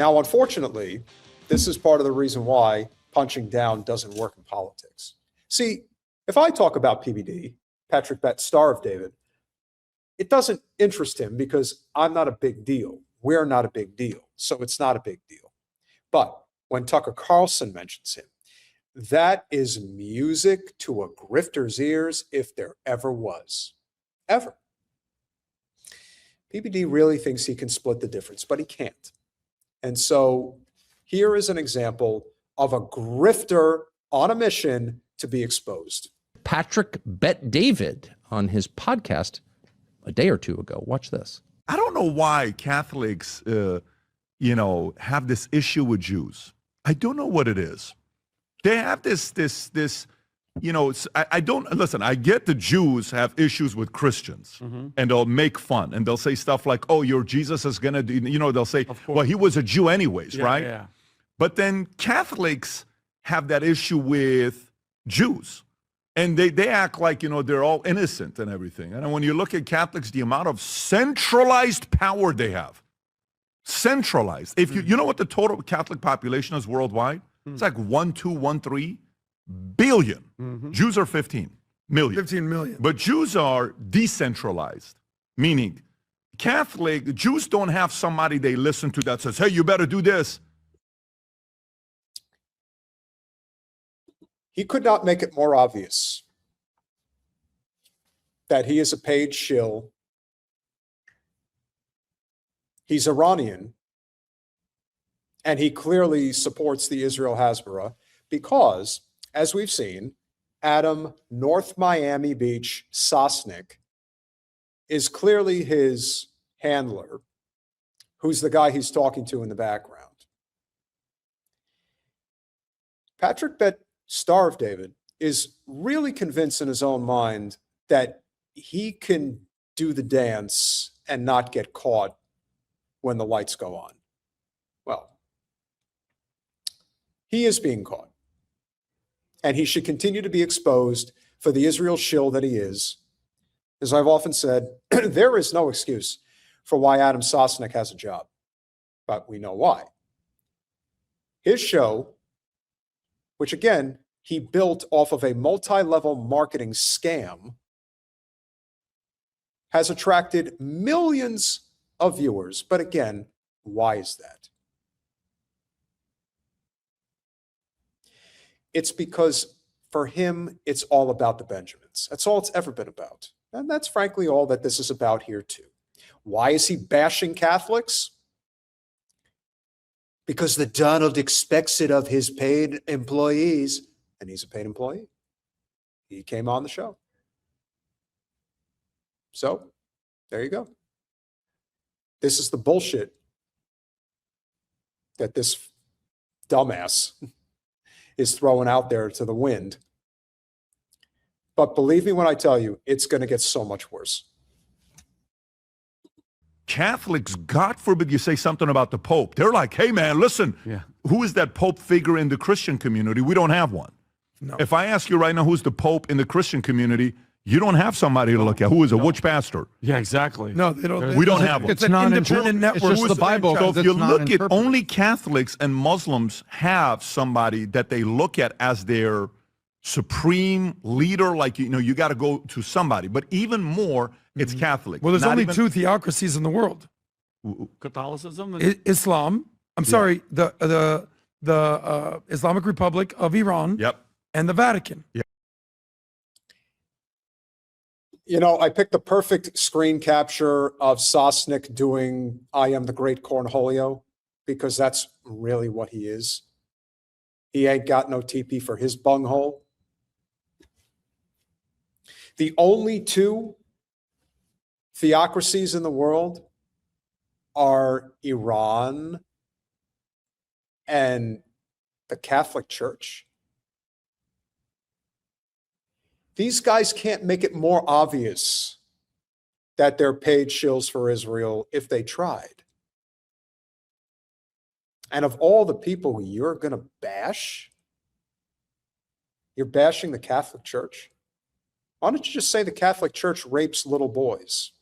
Now, unfortunately, this is part of the reason why punching down doesn't work in politics. See, if I talk about PBD, Patrick Bet, Star of David, it doesn't interest him because I'm not a big deal. We're not a big deal. So it's not a big deal. But when Tucker Carlson mentions him, that is music to a grifter's ears if there ever was. Ever. PBD really thinks he can split the difference, but he can't. And so here is an example of a grifter on a mission to be exposed. Patrick Bet David on his podcast a day or two ago. Watch this. I don't know why Catholics, have this issue with Jews. I don't know what it is. They have this, I don't, listen, I get the Jews have issues with Christians and they'll make fun and they'll say stuff like, oh, your Jesus is going to do, they'll say, well, he was a Jew anyways, right? Yeah. But then Catholics have that issue with Jews. And they act like, they're all innocent and everything. And when you look at Catholics, the amount of centralized power they have. Centralized. If you know what the total Catholic population is worldwide? It's like 1.213 billion. Jews are 15 million. 15 million. But Jews are decentralized, meaning Jews don't have somebody they listen to that says, hey, you better do this. He could not make it more obvious that he is a paid shill. He's Iranian, and he clearly supports the Israel Hasbara because, as we've seen, Adam North Miami Beach Sosnick is clearly his handler, who's the guy he's talking to in the background. Patrick Bet, Star of David, is really convinced in his own mind that he can do the dance and not get caught when the lights go on. Well, he is being caught. And he should continue to be exposed for the Israel shill that he is. As I've often said, there is no excuse for why Adam Sosnick has a job. But we know why. His show, which again, he built off of a multi-level marketing scam, has attracted millions of viewers. But again, why is that? It's because for him, it's all about the Benjamins. That's all it's ever been about. And that's frankly all that this is about here too. Why is he bashing Catholics? Because the Donald expects it of his paid employees, and he's a paid employee. He came on the show. So, there you go. This is the bullshit that this dumbass is throwing out there to the wind. But believe me when I tell you, it's going to get so much worse. Catholics, God forbid you say something about the Pope. They're like, hey, man, listen, who is that Pope figure in the Christian community? We don't have one. No. If I ask you right now who's the Pope in the Christian community, you don't have somebody to look at. Who is a witch pastor? Yeah, exactly. No, they don't. We don't have one. It's an independent network. It's just the Bible. So if you look at, only Catholics and Muslims have somebody that they look at as their supreme leader. Like, you got to go to somebody. But even more, it's Catholic. Well, there's only two theocracies in the world: Catholicism, and Islam. I'm sorry, the Islamic Republic of Iran. Yep. And the Vatican. Yep. I picked the perfect screen capture of Sosnick doing I Am the Great Cornholio, because that's really what he is. He ain't got no TP for his bunghole. The only two theocracies in the world are Iran and the Catholic Church. These guys can't make it more obvious that they're paid shills for Israel if they tried. And of all the people you're going to bash, you're bashing the Catholic Church? Why don't you just say the Catholic Church rapes little boys?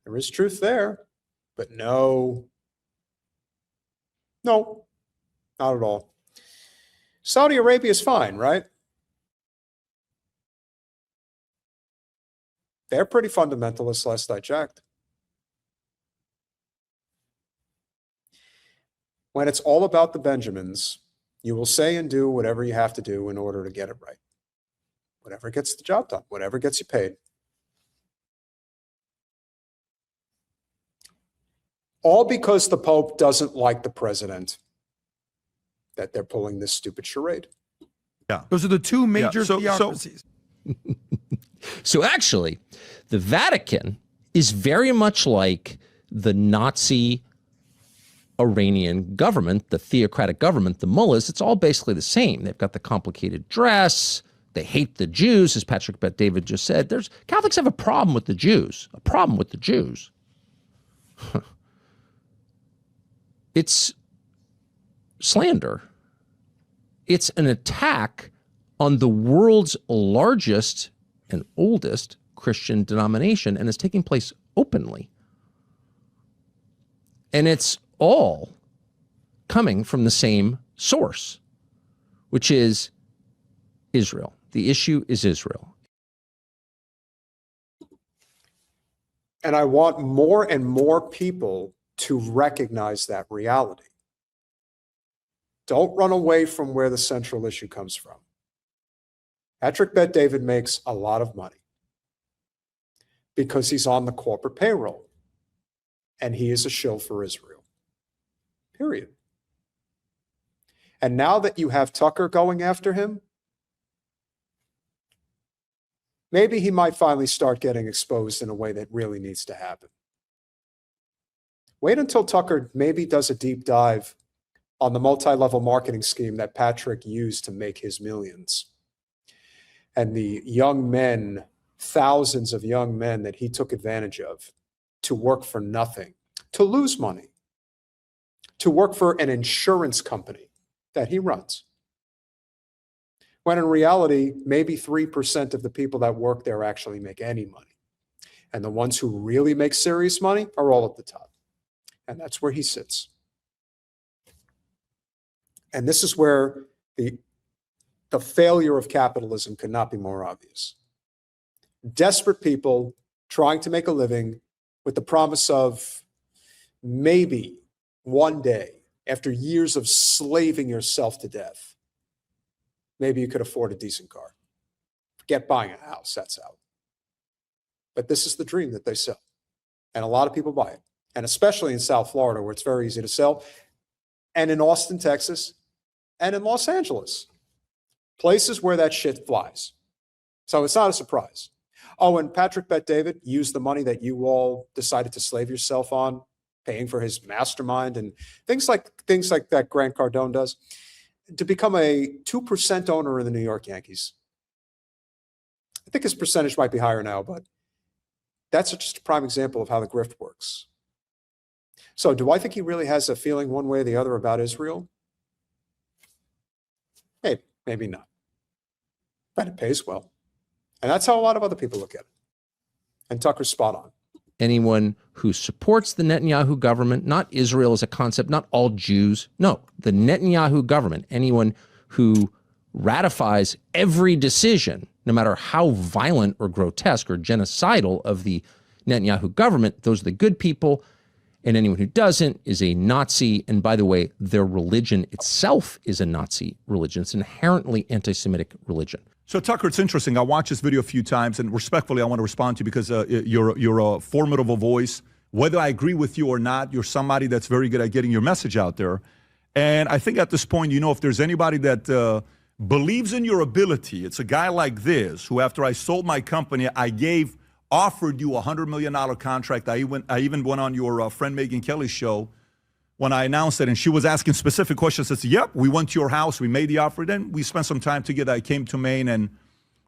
There is truth there, but no. No, not at all. Saudi Arabia is fine, right? They're pretty fundamentalist, last I checked. When it's all about the Benjamins, you will say and do whatever you have to do in order to get it right. Whatever gets the job done, whatever gets you paid. All because the Pope doesn't like the president that they're pulling this stupid charade. Yeah. Those are the two major So- theocracies. So actually, the Vatican is very much like the Nazi Iranian government, the theocratic government, the mullahs. It's all basically the same. They've got the complicated dress. They hate the Jews, as Patrick Bet David just said. Catholics have a problem with the Jews. A problem with the Jews. It's slander. It's an attack on the world's largest and oldest Christian denomination, and it's taking place openly. And it's all coming from the same source, which is Israel. The issue is Israel. And I want more and more people to recognize that reality. Don't run away from where the central issue comes from. Patrick Bet David makes a lot of money because he's on the corporate payroll and he is a shill for Israel. Period. And now that you have Tucker going after him, maybe he might finally start getting exposed in a way that really needs to happen. Wait until Tucker maybe does a deep dive on the multi-level marketing scheme that Patrick used to make his millions. And the young men, thousands of young men that he took advantage of to work for nothing, to lose money, to work for an insurance company that he runs. When in reality, maybe 3% of the people that work there actually make any money. And the ones who really make serious money are all at the top. And that's where he sits. And this is where the failure of capitalism could not be more obvious. Desperate people trying to make a living with the promise of maybe one day, after years of slaving yourself to death, maybe you could afford a decent car. Forget buying a house, that's out. But this is the dream that they sell. And a lot of people buy it. And especially in South Florida, where it's very easy to sell. And in Austin, Texas, and in Los Angeles. Places where that shit flies. So it's not a surprise. Oh, and Patrick Bet David used the money that you all decided to slave yourself on, paying for his mastermind and things like that Grant Cardone does, to become a 2% owner in the New York Yankees. I think his percentage might be higher now, but that's just a prime example of how the grift works. So do I think he really has a feeling one way or the other about Israel? Maybe not. But it pays well. And that's how a lot of other people look at it. And Tucker's spot on. Anyone who supports the Netanyahu government, not Israel as a concept, not all Jews, no, the Netanyahu government, anyone who ratifies every decision, no matter how violent or grotesque or genocidal of the Netanyahu government, those are the good people. And anyone who doesn't is a Nazi. And by the way, their religion itself is a Nazi religion. It's an inherently anti-Semitic religion. So Tucker, it's interesting. I watched this video a few times, and respectfully, I want to respond to you because you're a formidable voice. Whether I agree with you or not, you're somebody that's very good at getting your message out there. And I think at this point, if there's anybody that believes in your ability, it's a guy like this who, after I sold my company, offered you a $100 million contract. I even went on your friend Megyn Kelly's show when I announced it, and she was asking specific questions. I said, yep, we went to your house, we made the offer, then we spent some time together. I came to Maine, and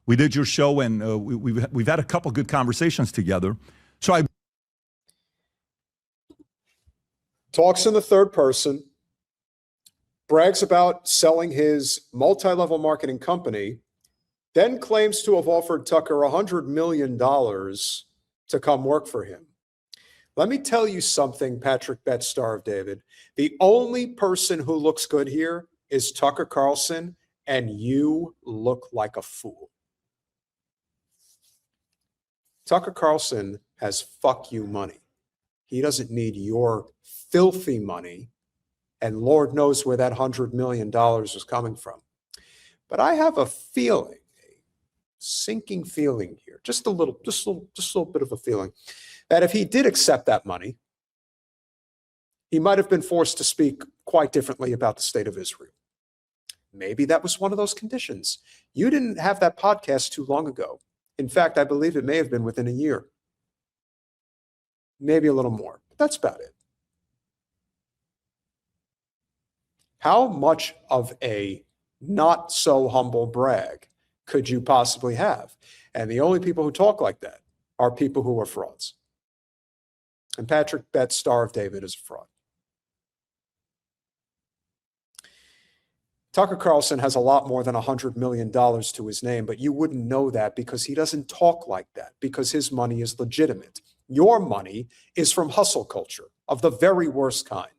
we did your show, and we've had a couple good conversations together. So I talks in the third person, brags about selling his multi-level marketing company, then claims to have offered Tucker $100 million to come work for him. Let me tell you something, Patrick Betts, Star of David. The only person who looks good here is Tucker Carlson, and you look like a fool. Tucker Carlson has fuck you money. He doesn't need your filthy money, and Lord knows where that $100 million is coming from. But I have a feeling, a sinking feeling here, just a little bit of a feeling, that if he did accept that money, he might have been forced to speak quite differently about the state of Israel. Maybe that was one of those conditions. You didn't have that podcast too long ago. In fact, I believe it may have been within a year. Maybe a little more. But that's about it. How much of a not so humble brag could you possibly have? And the only people who talk like that are people who are frauds. And Patrick Betts, Star of David, is a fraud. Tucker Carlson has a lot more than $100 million to his name, but you wouldn't know that because he doesn't talk like that, because his money is legitimate. Your money is from hustle culture of the very worst kind.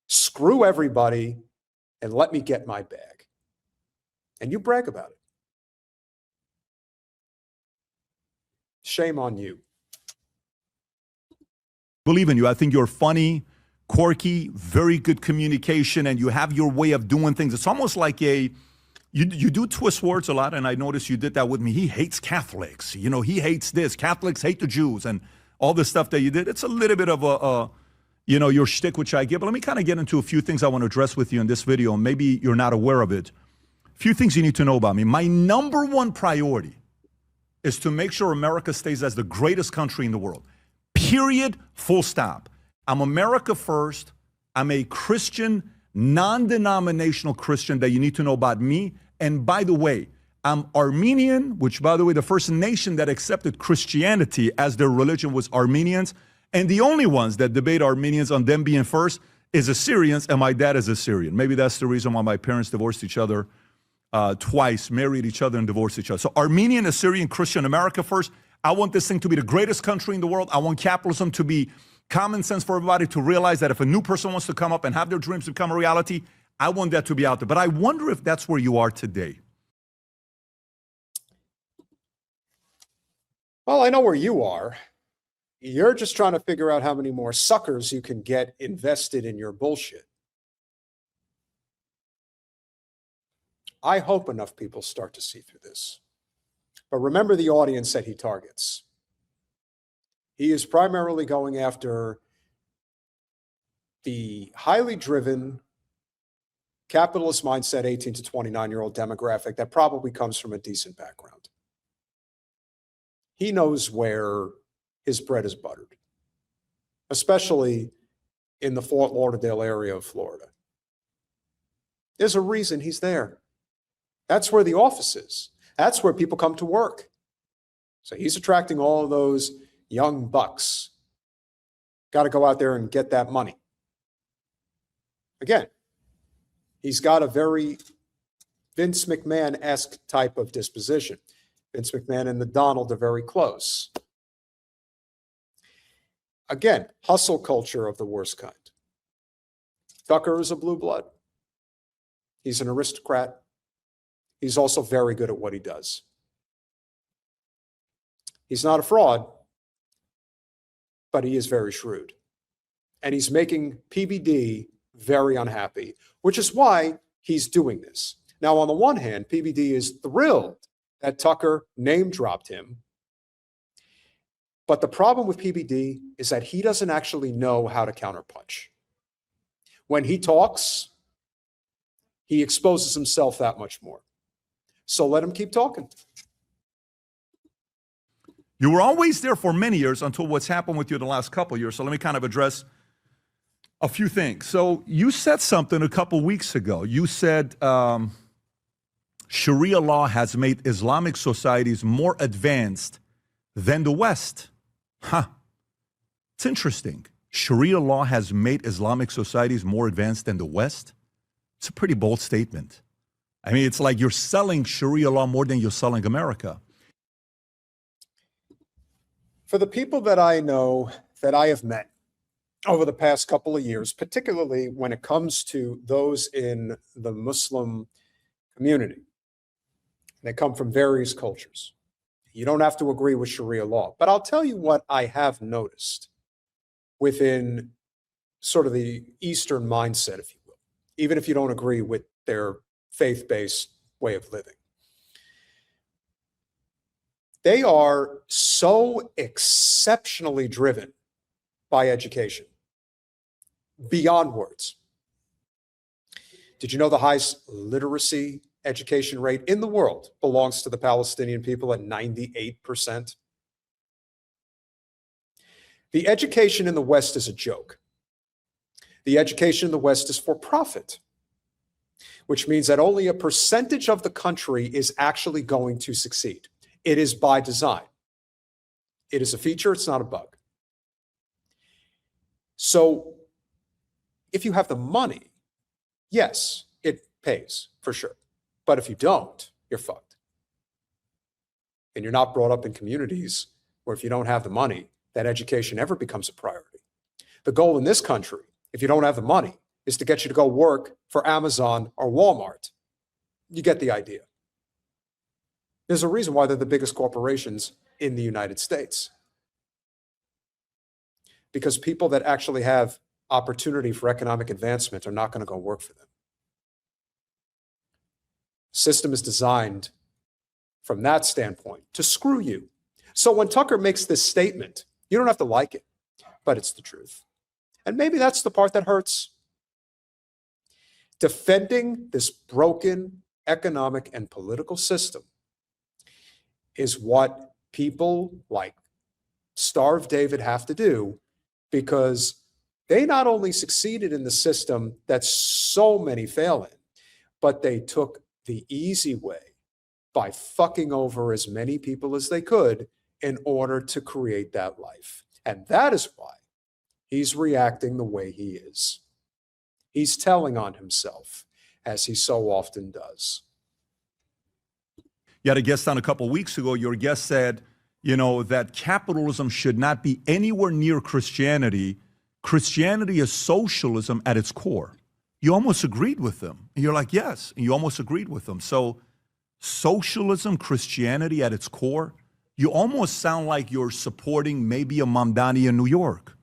Screw everybody and let me get my bag. And you brag about it. Shame on you. Believe in you. I think you're funny, quirky, very good communication, and you have your way of doing things. It's almost like you do twist words a lot, and I noticed you did that with me. He hates Catholics. You know, he hates this. Catholics hate the Jews, and all this stuff that you did. It's a little bit of your shtick, which I get. But let me kind of get into a few things I want to address with you in this video, and maybe you're not aware of it. A few things you need to know about me. My number one priority is to make sure America stays as the greatest country in the world. Period, full stop. I'm America first. I'm a Christian, non-denominational Christian that you need to know about me. And by the way, I'm Armenian, which, by the way, the first nation that accepted Christianity as their religion was Armenians. And the only ones that debate Armenians on them being first is Assyrians, and my dad is Assyrian. Maybe that's the reason why my parents divorced each other twice, married each other and divorced each other. So Armenian, Assyrian, Christian, America first. I want this thing to be the greatest country in the world. I want capitalism to be common sense for everybody, to realize that if a new person wants to come up and have their dreams become a reality, I want that to be out there. But I wonder if that's where you are today. Well, I know where you are. You're just trying to figure out how many more suckers you can get invested in your bullshit. I hope enough people start to see through this. But remember the audience that he targets. He is primarily going after the highly driven, capitalist mindset, 18 to 29-year-old demographic that probably comes from a decent background. He knows where his bread is buttered, especially in the Fort Lauderdale area of Florida. There's a reason he's there. That's where the office is. That's where people come to work. So he's attracting all of those young bucks. Got to go out there and get that money. Again, he's got a very Vince McMahon-esque type of disposition. Vince McMahon and the Donald are very close. Again, hustle culture of the worst kind. Tucker is a blue blood. He's an aristocrat. He's also very good at what he does. He's not a fraud, but he is very shrewd. And he's making PBD very unhappy, which is why he's doing this. Now, on the one hand, PBD is thrilled that Tucker name-dropped him. But the problem with PBD is that he doesn't actually know how to counterpunch. When he talks, he exposes himself that much more. So let him keep talking. You were always there for many years until what's happened with you the last couple of years. So let me kind of address a few things. So you said something a couple weeks ago. You said Sharia law has made Islamic societies more advanced than the West. Huh. It's interesting. Sharia law has made Islamic societies more advanced than the West. It's a pretty bold statement. I mean, it's like you're selling Sharia law more than you're selling America. For the people that I know, that I have met, over the past couple of years, particularly when it comes to those in the Muslim community. They come from various cultures. You don't have to agree with Sharia law, but I'll tell you what I have noticed within sort of the Eastern mindset, if you will, even if you don't agree with their faith-based way of living. They are so exceptionally driven by education, beyond words. Did you know the highest literacy education rate in the world belongs to the Palestinian people at 98%? The education in the West is a joke. The education in the West is for profit, which means that only a percentage of the country is actually going to succeed. It is by design. It is a feature, it's not a bug. So if you have the money, yes, it pays for sure. But if you don't, you're fucked. And you're not brought up in communities where if you don't have the money, that education ever becomes a priority. The goal in this country, if you don't have the money, is to get you to go work for Amazon or Walmart. You get the idea. There's a reason why they're the biggest corporations in the United States. Because people that actually have opportunity for economic advancement are not going to go work for them. System is designed from that standpoint to screw you. So when Tucker makes this statement, you don't have to like it, but it's the truth. And maybe that's the part that hurts. Defending this broken economic and political system is what people like Starve David have to do, because they not only succeeded in the system that so many fail in, but they took the easy way by fucking over as many people as they could in order to create that life. And that is why he's reacting the way he is. He's telling on himself, as he so often does. You had a guest on a couple of weeks ago. Your guest said, that capitalism should not be anywhere near Christianity. Christianity is socialism at its core. You almost agreed with them. And you're like, yes, and you almost agreed with them. So socialism, Christianity at its core, you almost sound like you're supporting maybe a Mamdani in New York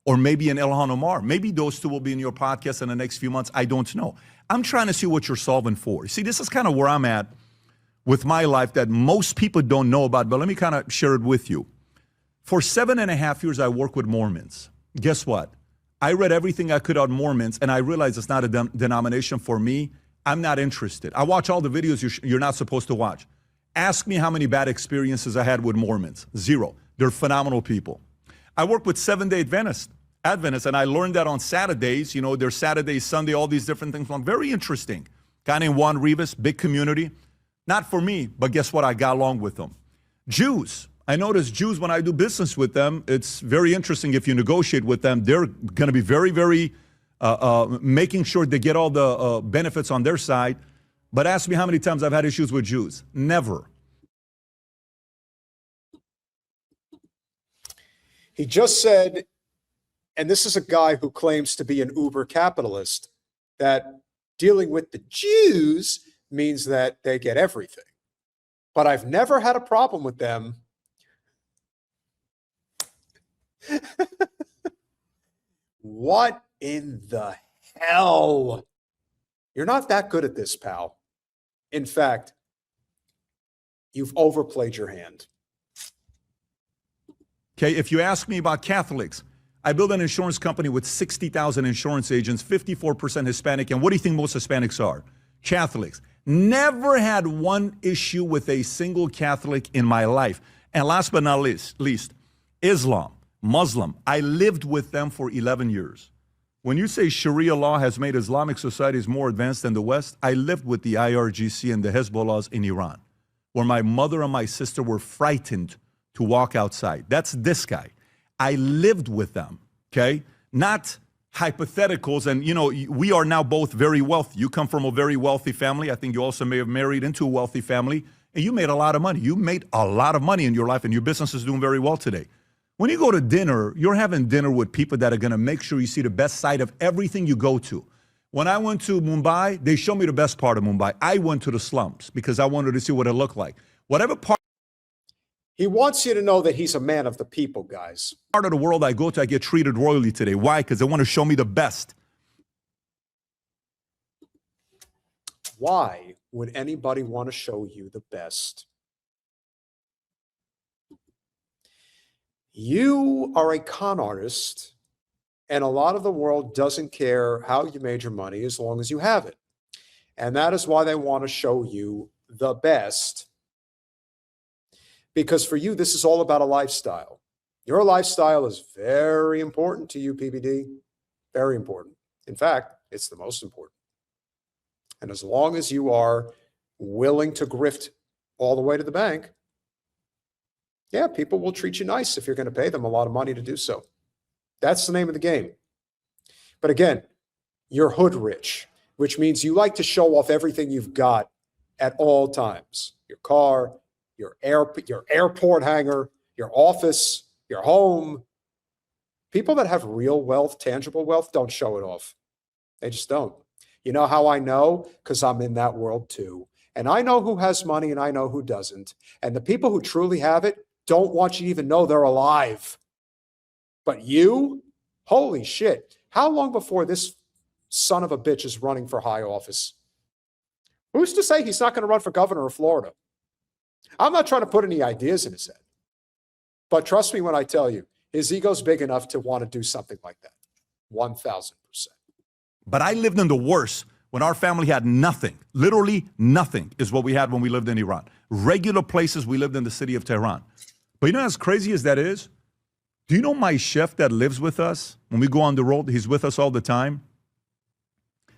or maybe an Ilhan Omar. Maybe those two will be in your podcast in the next few months. I don't know. I'm trying to see what you're solving for. See, this is kind of where I'm at with my life that most people don't know about, but let me kind of share it with you. For 7.5 years, I worked with Mormons. Guess what? I read everything I could on Mormons, and I realized it's not a denomination for me. I'm not interested. I watch all the videos you're not supposed to watch. Ask me how many bad experiences I had with Mormons. 0. They're phenomenal people. I work with Seventh-day Adventists, and I learned that on Saturdays, there's Saturday, Sunday, all these different things. Very interesting. Guy named Juan Rivas, big community. Not for me, but guess what? I got along with them. Jews. I notice Jews, when I do business with them, it's very interesting. If you negotiate with them, they're going to be very, very making sure they get all the benefits on their side. But ask me how many times I've had issues with Jews. Never. He just said, and this is a guy who claims to be an uber capitalist, that dealing with the Jews means that they get everything. But I've never had a problem with them. What in the hell? You're not that good at this, pal. In fact, you've overplayed your hand. Okay, if you ask me about Catholics, I built an insurance company with 60,000 insurance agents, 54% Hispanic, and what do you think most Hispanics are? Catholics. Never had one issue with a single Catholic in my life. And last but not least, Islam, Muslim. I lived with them for 11 years. When you say Sharia law has made Islamic societies more advanced than the West, I lived with the IRGC and the Hezbollahs in Iran, where my mother and my sister were frightened to walk outside. That's this guy. I lived with them, okay? Not hypotheticals, and we are now both very wealthy. You come from a very wealthy family. I think you also may have married into a wealthy family, and you made a lot of money. You made a lot of money in your life, and your business is doing very well today. When you go to dinner, you're having dinner with people that are going to make sure you see the best side of everything you go to. When I went to Mumbai, they showed me the best part of Mumbai. I went to the slums because I wanted to see what it looked like. Whatever part He wants you to know that he's a man of the people, guys. of the world I go to, I get treated royally today. Why? Because they want to show me the best. Why would anybody want to show you the best? You are a con artist, and a lot of the world doesn't care how you made your money as long as you have it. And that is why they want to show you the best. Because for you, this is all about a lifestyle. Your lifestyle is very important to you, PBD. Very important. In fact, it's the most important. And as long as you are willing to grift all the way to the bank, yeah, people will treat you nice if you're going to pay them a lot of money to do so. That's the name of the game. But again, you're hood rich, which means you like to show off everything you've got at all times. Your car, your airport hangar, your office, your home. People that have real wealth, tangible wealth, don't show it off. They just don't. You know how I know? Because I'm in that world too. And I know who has money and I know who doesn't. And the people who truly have it don't want you to even know they're alive. But you, holy shit. How long before this son of a bitch is running for high office? Who's to say he's not going to run for governor of Florida? I'm not trying to put any ideas in his head. But trust me when I tell you, his ego's big enough to want to do something like that. 1,000%. But I lived in the worst when our family had nothing. Literally nothing is what we had when we lived in Iran. Regular places, we lived in the city of Tehran. But you know as crazy as that is? Do you know my chef that lives with us? When we go on the road, he's with us all the time. Do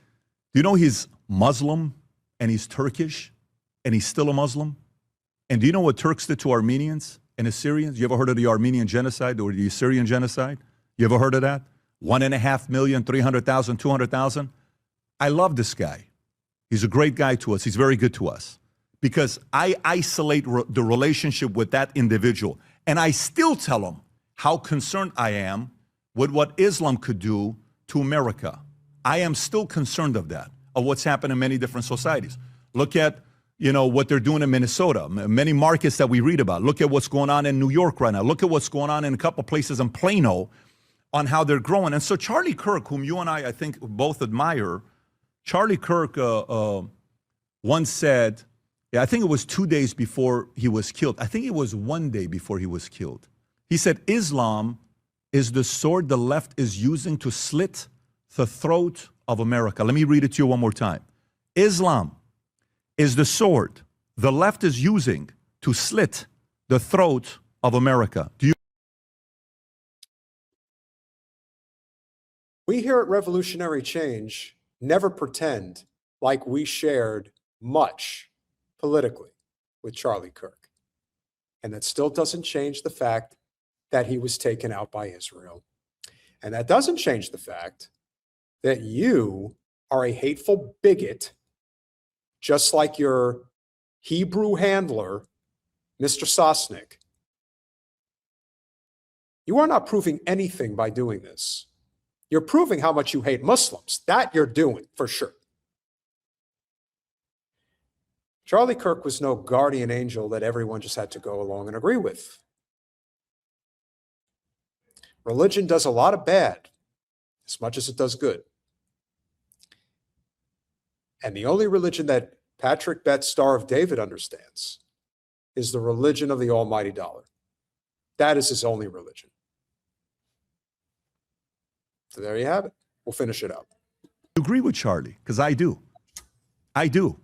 you know he's Muslim and he's Turkish and he's still a Muslim? And do you know what Turks did to Armenians and Assyrians? You ever heard of the Armenian genocide or the Assyrian genocide? You ever heard of that? 1.5 million, 300,000, 200,000. I love this guy. He's a great guy to us. He's very good to us because I isolate the relationship with that individual. And I still tell him how concerned I am with what Islam could do to America. I am still concerned of that, of what's happened in many different societies. Look at, what they're doing in Minnesota, many markets that we read about. Look at what's going on in New York right now. Look at what's going on in a couple places in Plano on how they're growing. And so Charlie Kirk, whom you and I think, both admire, Charlie Kirk once said, I think it was 2 days before he was killed. I think it was 1 day before he was killed. He said, Islam is the sword the left is using to slit the throat of America. Let me read it to you one more time. Islam is the sword the left is using to slit the throat of America. Do you? We here at Revolutionary Change never pretend like we shared much politically with Charlie Kirk. And that still doesn't change the fact that he was taken out by Israel. And that doesn't change the fact that you are a hateful bigot, just like your Hebrew handler, Mr. Sosnick. You are not proving anything by doing this. You're proving how much you hate Muslims. That you're doing, for sure. Charlie Kirk was no guardian angel that everyone just had to go along and agree with. Religion does a lot of bad, as much as it does good. And the only religion that Patrick Bet, Star of David, understands is the religion of the almighty dollar. That is his only religion. So there you have it. We'll finish it up. I agree with Charlie, because I do. I do.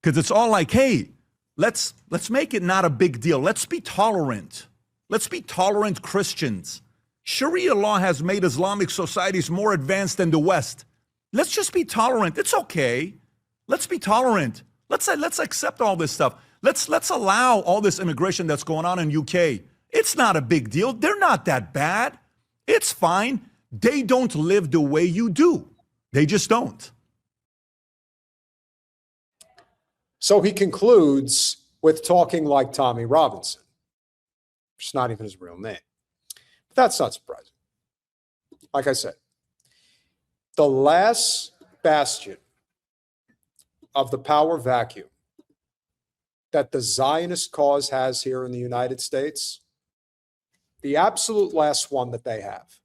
Because it's all like, hey, let's make it not a big deal. Let's be tolerant. Let's be tolerant Christians. Sharia law has made Islamic societies more advanced than the West. Let's just be tolerant. It's okay. Let's be tolerant. Let's accept all this stuff. Let's allow all this immigration that's going on in UK. It's not a big deal. They're not that bad. It's fine. They don't live the way you do. They just don't. So he concludes with talking like Tommy Robinson, which is not even his real name. That's not surprising. Like I said, the last bastion of the power vacuum that the Zionist cause has here in the United States, the absolute last one that they have,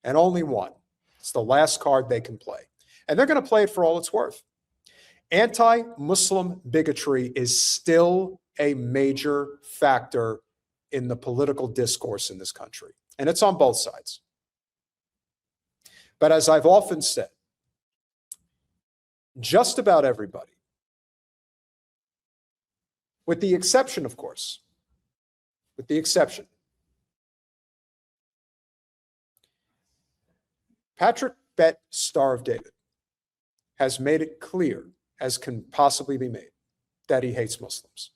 and only one. It's the last card they can play. And they're going to play it for all it's worth. Anti-Muslim bigotry is still a major factor in the political discourse in this country. And it's on both sides. But as I've often said, just about everybody, with the exception, of course, with the exception, Patrick Bet, Star of David, has made it clear, as can possibly be made, that he hates Muslims.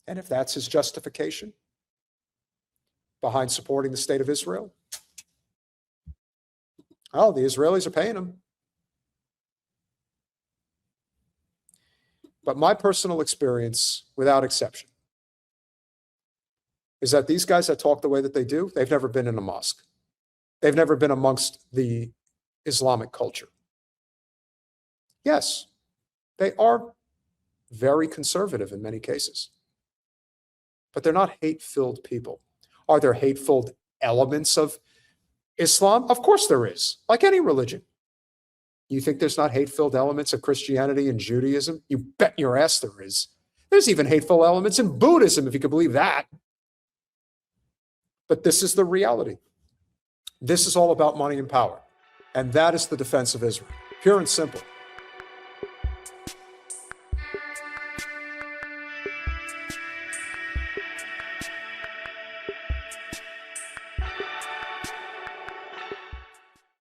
And if that's his justification behind supporting the state of Israel, oh, the Israelis are paying him. But my personal experience, without exception, is that these guys that talk the way that they do, they've never been in a mosque. They've never been amongst the Islamic culture. Yes, they are very conservative in many cases, but they're not hate-filled people. Are there hate-filled elements of Islam? Of course there is, like any religion. You think there's not hate-filled elements of Christianity and Judaism? You bet your ass there is. There's even hateful elements in Buddhism, if you can believe that. But this is the reality. This is all about money and power. And that is the defense of Israel. Pure and simple.